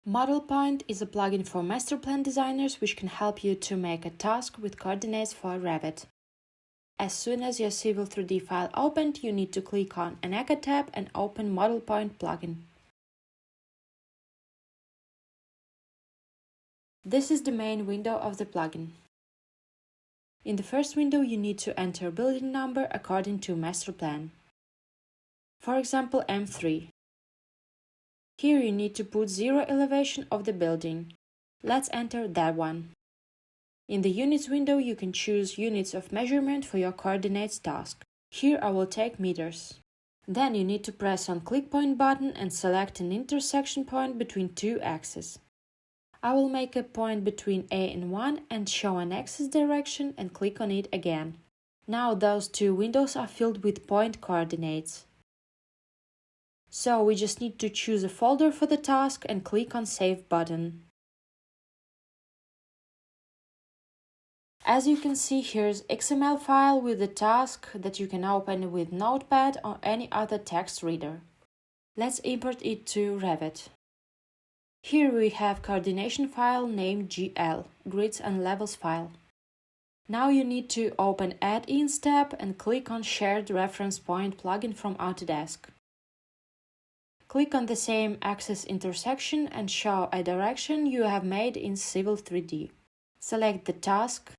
Model Point is a plugin for master plan designers which can help you to make a task with coordinates for Revit. As soon as your Civil 3D file opened, you need to click on Eneka tab and open Model Point plugin. This is the main window of the plugin. In the first window, you need to enter building number according to master plan. For example, M3. Here you need to put 0 elevation of the building. Let's enter that one. In the Units window, you can choose units of measurement for your coordinates task. Here I will take meters. Then you need to press on Click Point button and select an intersection point between two axes. I will make a point between A and 1 and show an axis direction and click on it again. Now those two windows are filled with point coordinates. So we just need to choose a folder for the task and click on Save button. As you can see, here's XML file with the task that you can open with Notepad or any other text reader. Let's import it to Revit. Here we have coordination file named GL, Grids and Levels file. Now you need to open Add-ins tab and click on Shared Reference Point plugin from Autodesk. Click on the same axis intersection and show a direction you have made in Civil 3D. Select the task.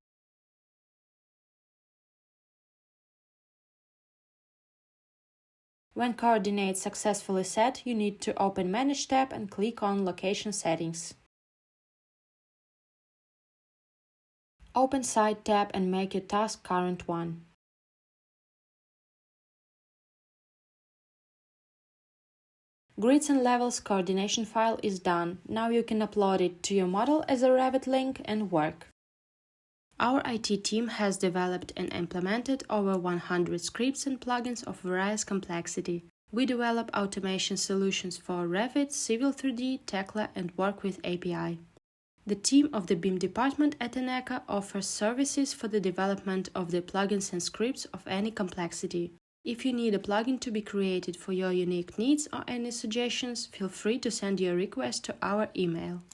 When coordinates successfully set, you need to open Manage tab and click on Location Settings. Open Site tab and make your task current one. Grids and Levels coordination file is done. Now you can upload it to your model as a Revit link and work. Our IT team has developed and implemented over 100 scripts and plugins of various complexity. We develop automation solutions for Revit, Civil 3D, Tekla, and work with API. The team of the BIM department at Eneka offers services for the development of the plugins and scripts of any complexity. If you need a plugin to be created for your unique needs or any suggestions, feel free to send your request to our email.